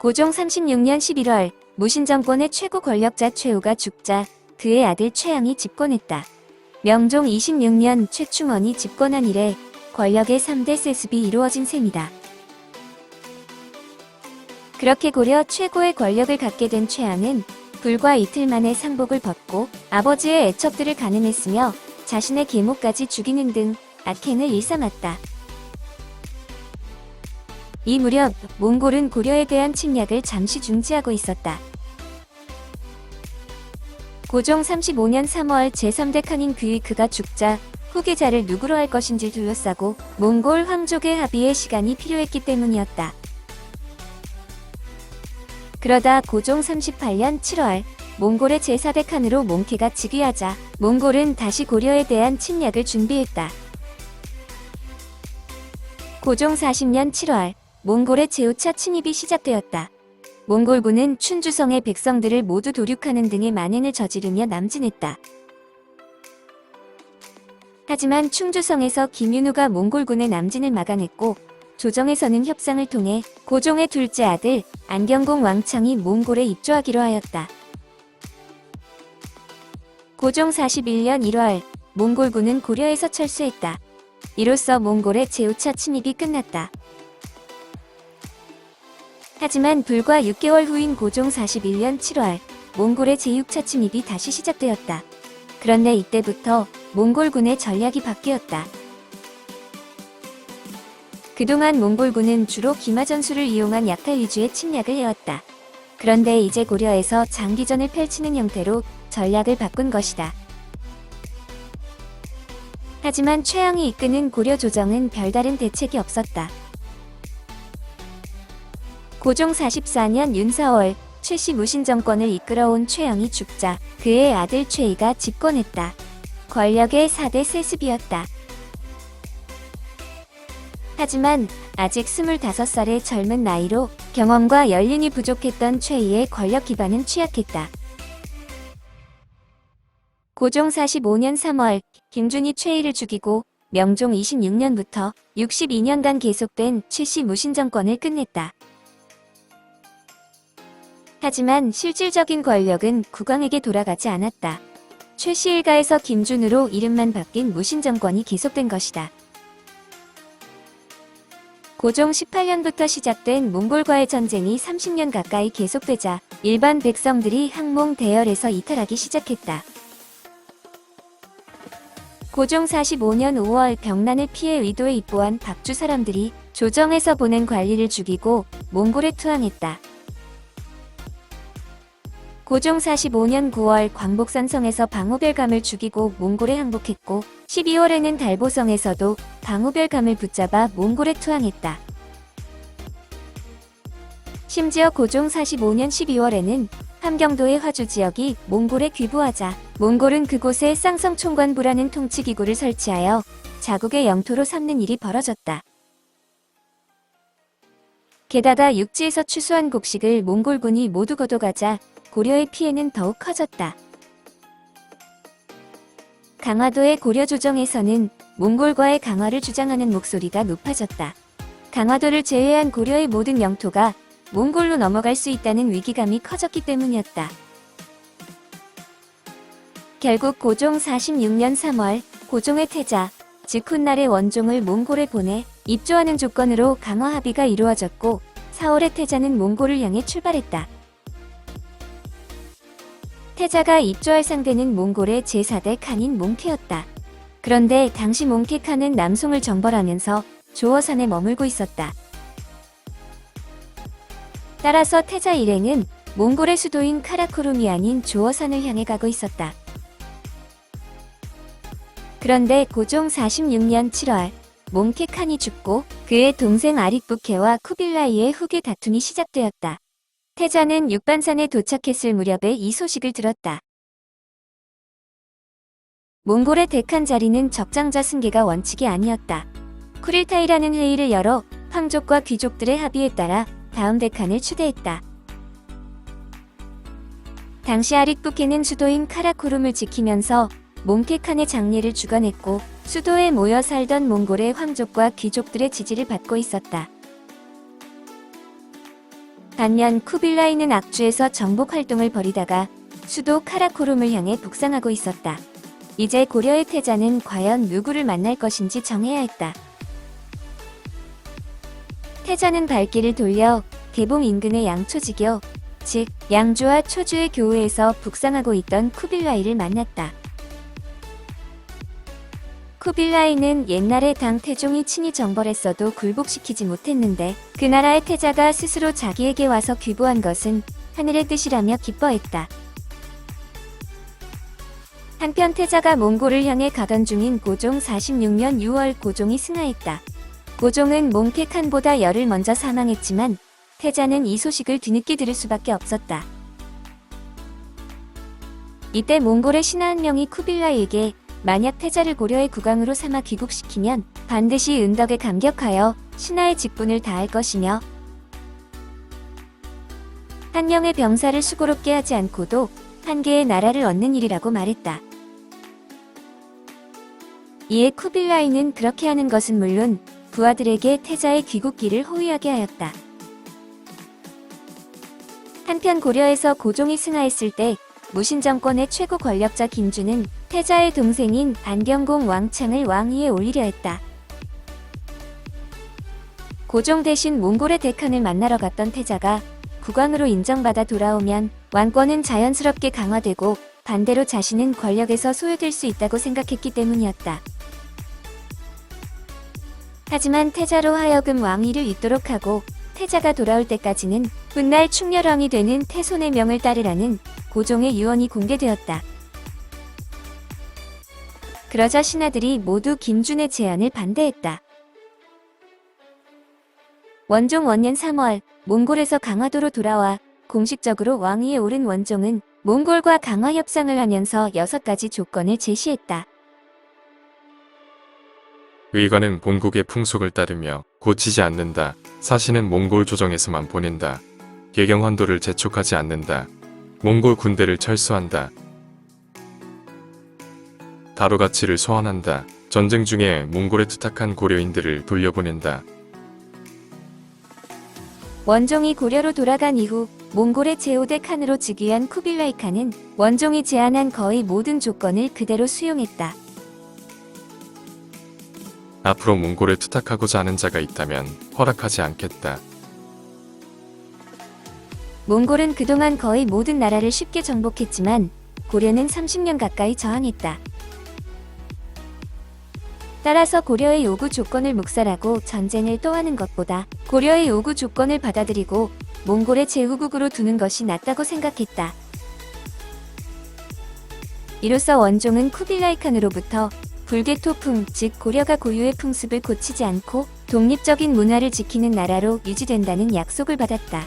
고종 36년 11월 무신정권의 최고 권력자 최우가 죽자 그의 아들 최양이 집권했다. 명종 26년 최충원이 집권한 이래 권력의 3대 세습이 이루어진 셈이다. 그렇게 고려 최고의 권력을 갖게 된 최양은 불과 이틀 만에 상복을 벗고 아버지의 애척들을 가늠했으며 자신의 계모까지 죽이는 등 악행을 일삼았다. 이 무렵 몽골은 고려에 대한 침략을 잠시 중지하고 있었다. 고종 35년 3월 제3대 칸인 귀이크가 죽자 후계자를 누구로 할 것인지 둘러싸고 몽골 황족의 합의에 시간이 필요했기 때문이었다. 그러다 고종 38년 7월 몽골의 제4대 칸으로 몽케가 즉위하자 몽골은 다시 고려에 대한 침략을 준비했다. 고종 40년 7월 몽골의 제5차 침입이 시작되었다. 몽골군은 춘주성의 백성들을 모두 도륙하는 등의 만행을 저지르며 남진했다. 하지만 충주성에서 김윤우가 몽골군의 남진을 막아냈고 조정에서는 협상을 통해 고종의 둘째 아들 안경공 왕창이 몽골에 입조하기로 하였다. 고종 41년 1월 몽골군은 고려에서 철수했다. 이로써 몽골의 제5차 침입이 끝났다. 하지만 불과 6개월 후인 고종 41년 7월 몽골의 제6차 침입이 다시 시작되었다. 그런데 이때부터 몽골군의 전략이 바뀌었다. 그동안 몽골군은 주로 기마전술을 이용한 약탈 위주의 침략을 해왔다. 그런데 이제 고려에서 장기전을 펼치는 형태로 전략을 바꾼 것이다. 하지만 최양이 이끄는 고려 조정은 별다른 대책이 없었다. 고종 44년 윤사월 최씨 무신정권을 이끌어온 최양이 죽자 그의 아들 최이가 집권했다. 권력의 4대 세습이었다. 하지만 아직 25살의 젊은 나이로 경험과 연륜이 부족했던 최이의 권력 기반은 취약했다. 고종 45년 3월 김준이 최이를 죽이고 명종 26년부터 62년간 계속된 최씨 무신정권을 끝냈다. 하지만 실질적인 권력은 국왕에게 돌아가지 않았다. 최씨 일가에서 김준으로 이름만 바뀐 무신정권이 계속된 것이다. 고종 18년부터 시작된 몽골과의 전쟁이 30년 가까이 계속되자 일반 백성들이 항몽 대열에서 이탈하기 시작했다. 고종 45년 5월 병난을 피해 의도에 입보한 박주 사람들이 조정에서 보낸 관리를 죽이고 몽골에 투항했다. 고종 45년 9월 광복산성에서 방우별감을 죽이고 몽골에 항복했고 12월에는 달보성에서도 방우별감을 붙잡아 몽골에 투항했다. 심지어 고종 45년 12월에는 함경도의 화주 지역이 몽골에 귀부하자 몽골은 그곳에 쌍성총관부라는 통치기구를 설치하여 자국의 영토로 삼는 일이 벌어졌다. 게다가 육지에서 취수한 곡식을 몽골군이 모두 걷어가자 고려의 피해는 더욱 커졌다. 강화도의 고려 조정에서는 몽골과의 강화를 주장하는 목소리가 높아졌다. 강화도를 제외한 고려의 모든 영토가 몽골로 넘어갈 수 있다는 위기감이 커졌기 때문이었다. 결국 고종 46년 3월 고종의 태자, 즉 훗날의 원종을 몽골에 보내 입조하는 조건으로 강화 합의가 이루어졌고 4월에 태자는 몽골을 향해 출발했다. 태자가 입조할 상대는 몽골의 제4대 칸인 몽케였다. 그런데 당시 몽케 칸은 남송을 정벌하면서 조어산에 머물고 있었다. 따라서 태자 일행은 몽골의 수도인 카라코룸이 아닌 조어산을 향해 가고 있었다. 그런데 고종 46년 7월 몽케 칸이 죽고 그의 동생 아릭부케와 쿠빌라이의 후계 다툼이 시작되었다. 태자는 육반산에 도착했을 무렵에 이 소식을 들었다. 몽골의 대칸 자리는 적장자 승계가 원칙이 아니었다. 쿠릴타이라는 회의를 열어 황족과 귀족들의 합의에 따라 다음 대칸을 추대했다. 당시 아릭부케는 수도인 카라코룸을 지키면서 몽케 칸의 장례를 주관했고 수도에 모여 살던 몽골의 황족과 귀족들의 지지를 받고 있었다. 반면 쿠빌라이는 악주에서 정복 활동을 벌이다가 수도 카라코룸을 향해 북상하고 있었다. 이제 고려의 태자는 과연 누구를 만날 것인지 정해야 했다. 태자는 발길을 돌려 개봉 인근의 양초지교, 즉 양주와 초주의 교우에서 북상하고 있던 쿠빌라이를 만났다. 쿠빌라이는 옛날에 당 태종이 친히 정벌했어도 굴복시키지 못했는데 그 나라의 태자가 스스로 자기에게 와서 귀부한 것은 하늘의 뜻이라며 기뻐했다. 한편 태자가 몽골을 향해 가던 중인 고종 46년 6월 고종이 승하했다. 고종은 몽케칸보다 열흘 먼저 사망했지만 태자는 이 소식을 뒤늦게 들을 수밖에 없었다. 이때 몽골의 신하 한 명이 쿠빌라이에게 만약 태자를 고려의 국왕으로 삼아 귀국시키면 반드시 은덕에 감격하여 신하의 직분을 다할 것이며 한 명의 병사를 수고롭게 하지 않고도 한 개의 나라를 얻는 일이라고 말했다. 이에 쿠빌라이는 그렇게 하는 것은 물론 부하들에게 태자의 귀국기를 호위하게 하였다. 한편 고려에서 고종이 승하했을 때 무신 정권의 최고 권력자 김주는 태자의 동생인 안경공 왕창을 왕위에 올리려 했다. 고종 대신 몽골의 데칸을 만나러 갔던 태자가 국왕으로 인정받아 돌아오면 왕권은 자연스럽게 강화되고 반대로 자신은 권력에서 소외될 수 있다고 생각했기 때문이었다. 하지만 태자로 하여금 왕위를 잇도록 하고 태자가 돌아올 때까지는 훗날 충렬왕이 되는 태손의 명을 따르라는 고종의 유언이 공개되었다. 그러자 신하들이 모두 김준의 제안을 반대했다. 원종 원년 3월 몽골에서 강화도로 돌아와 공식적으로 왕위에 오른 원종은 몽골과 강화 협상을 하면서 6가지 조건을 제시했다. 의관은 본국의 풍속을 따르며 고치지 않는다. 사신은 몽골 조정에서만 보낸다. 개경환도를 재촉하지 않는다. 몽골 군대를 철수한다. 다루가치를 소환한다. 전쟁 중에 몽골에 투탁한 고려인들을 돌려보낸다. 원종이 고려로 돌아간 이후 몽골의 제5대 칸으로 즉위한 쿠빌라이 칸은 원종이 제안한 거의 모든 조건을 그대로 수용했다. 앞으로 몽골에 투탁하고자 하는 자가 있다면 허락하지 않겠다. 몽골은 그동안 거의 모든 나라를 쉽게 정복했지만 고려는 30년 가까이 저항했다. 따라서 고려의 요구 조건을 묵살하고 전쟁을 또 하는 것보다 고려의 요구 조건을 받아들이고 몽골의 제후국으로 두는 것이 낫다고 생각했다. 이로써 원종은 쿠빌라이 칸으로부터 불개토풍, 즉 고려가 고유의 풍습을 고치지 않고 독립적인 문화를 지키는 나라로 유지된다는 약속을 받았다.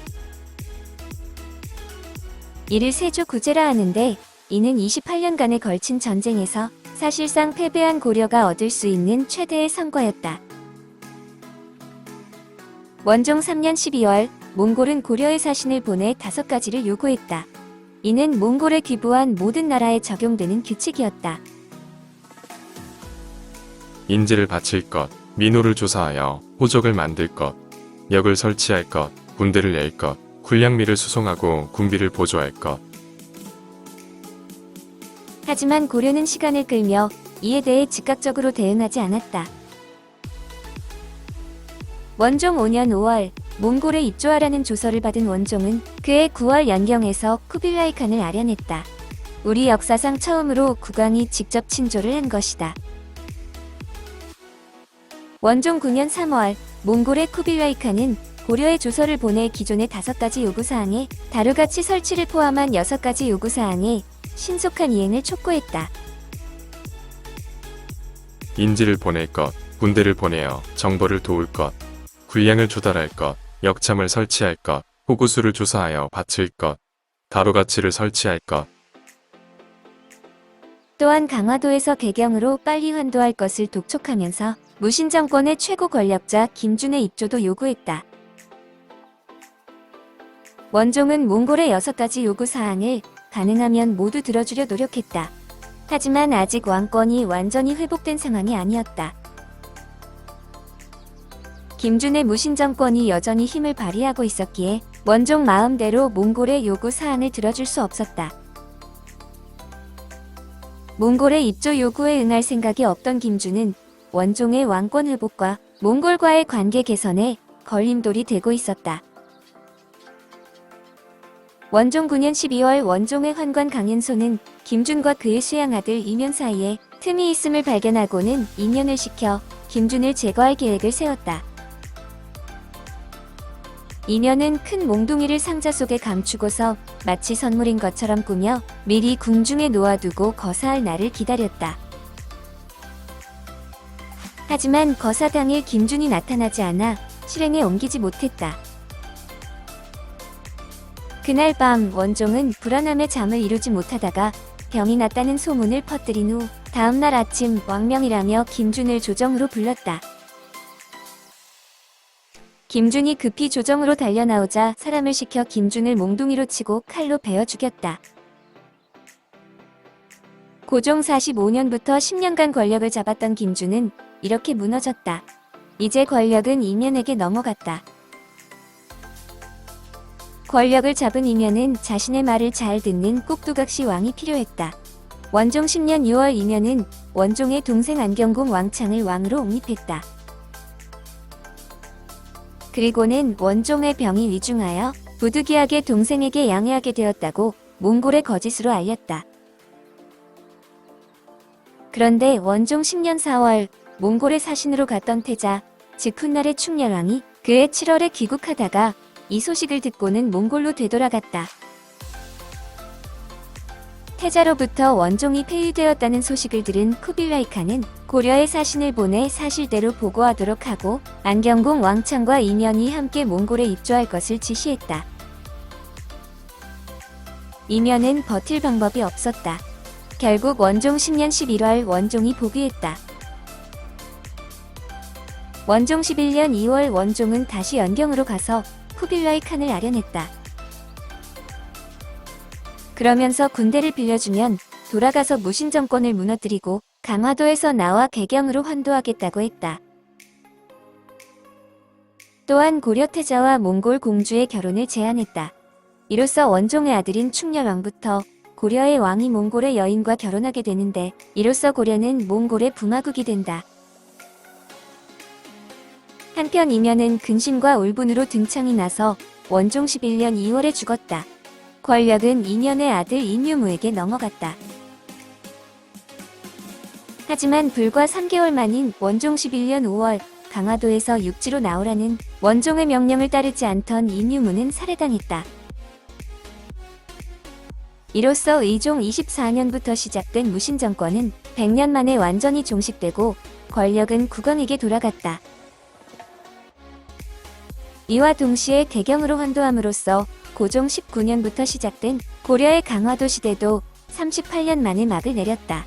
이를 세조구제라 하는데 이는 28년간에 걸친 전쟁에서 사실상 패배한 고려가 얻을 수 있는 최대의 성과였다. 원종 3년 12월 몽골은 고려의 사신을 보내 5가지를 요구했다. 이는 몽골에 귀부한 모든 나라에 적용되는 규칙이었다. 인지를 바칠 것, 민호를 조사하여 호적을 만들 것, 역을 설치할 것, 군대를 낼 것, 군량미를 수송하고 군비를 보조할 것. 하지만 고려는 시간을 끌며 이에 대해 즉각적으로 대응하지 않았다. 원종 5년 5월 몽골에 입조하라는 조서를 받은 원종은 그해 9월 연경에서 쿠빌라이 칸을 아련했다. 우리 역사상 처음으로 국왕이 직접 친조를 한 것이다. 원종 9년 3월 몽골의 쿠빌라이 칸은 고려의 조서를 보내 기존의 5가지 요구사항에 다루가치 설치를 포함한 6가지 요구사항에 신속한 이행을 촉구했다. 인지를 보낼 것, 군대를 보내어 정벌을 도울 것, 군량을 조달할 것, 역참을 설치할 것, 호구수를 조사하여 바칠 것, 다루가치를 설치할 것. 또한 강화도에서 개경으로 빨리 환도할 것을 독촉하면서 무신 정권의 최고 권력자 김준의 입조도 요구했다. 원종은 몽골의 6가지 요구사항을 가능하면 모두 들어주려 노력했다. 하지만 아직 왕권이 완전히 회복된 상황이 아니었다. 김준의 무신 정권이 여전히 힘을 발휘하고 있었기에 원종 마음대로 몽골의 요구 사항을 들어줄 수 없었다. 몽골의 입조 요구에 응할 생각이 없던 김준은 원종의 왕권 회복과 몽골과의 관계 개선에 걸림돌이 되고 있었다. 원종 9년 12월 원종의 환관 강현소는 김준과 그의 수양 아들 이면 사이에 틈이 있음을 발견하고는 이면을 시켜 김준을 제거할 계획을 세웠다. 이면은 큰 몽둥이를 상자 속에 감추고서 마치 선물인 것처럼 꾸며 미리 궁중에 놓아두고 거사할 날을 기다렸다. 하지만 거사 당일 김준이 나타나지 않아 실행에 옮기지 못했다. 그날 밤 원종은 불안함에 잠을 이루지 못하다가 병이 났다는 소문을 퍼뜨린 후 다음날 아침 왕명이라며 김준을 조정으로 불렀다. 김준이 급히 조정으로 달려나오자 사람을 시켜 김준을 몽둥이로 치고 칼로 베어 죽였다. 고종 45년부터 10년간 권력을 잡았던 김준은 이렇게 무너졌다. 이제 권력은 이면에게 넘어갔다. 권력을 잡은 이면은 자신의 말을 잘 듣는 꼭두각시 왕이 필요했다. 원종 10년 6월 이면은 원종의 동생 안경공 왕창을 왕으로 옹립했다. 그리고는 원종의 병이 위중하여 부득이하게 동생에게 양해하게 되었다고 몽골의 거짓으로 알렸다. 그런데 원종 10년 4월 몽골의 사신으로 갔던 태자, 즉 훗날의 충렬왕이 그해 7월에 귀국하다가 이 소식을 듣고는 몽골로 되돌아갔다. 태자로부터 원종이 폐위되었다는 소식을 들은 쿠빌라이 칸은 고려의 사신을 보내 사실대로 보고하도록 하고 안경공 왕창과 이면이 함께 몽골에 입조할 것을 지시했다. 이면은 버틸 방법이 없었다. 결국 원종 10년 11월 원종이 복위했다. 원종 11년 2월 원종은 다시 연경으로 가서 쿠빌라이 칸을 아련했다. 그러면서 군대를 빌려주면 돌아가서 무신 정권을 무너뜨리고 강화도에서 나와 개경으로 환도하겠다고 했다. 또한 고려 태자와 몽골 공주의 결혼을 제안했다. 이로써 원종의 아들인 충렬왕부터 고려의 왕이 몽골의 여인과 결혼하게 되는데 이로써 고려는 몽골의 부마국이 된다. 한편 이면은 근심과 울분으로 등창이 나서 원종 11년 2월에 죽었다. 권력은 이면의 아들 인유무에게 넘어갔다. 하지만 불과 3개월 만인 원종 11년 5월 강화도에서 육지로 나오라는 원종의 명령을 따르지 않던 인유무는 살해당했다. 이로써 의종 24년부터 시작된 무신 정권은 100년 만에 완전히 종식되고 권력은 국왕에게 돌아갔다. 이와 동시에 개경으로 환도함으로써 고종 19년부터 시작된 고려의 강화도 시대도 38년 만에 막을 내렸다.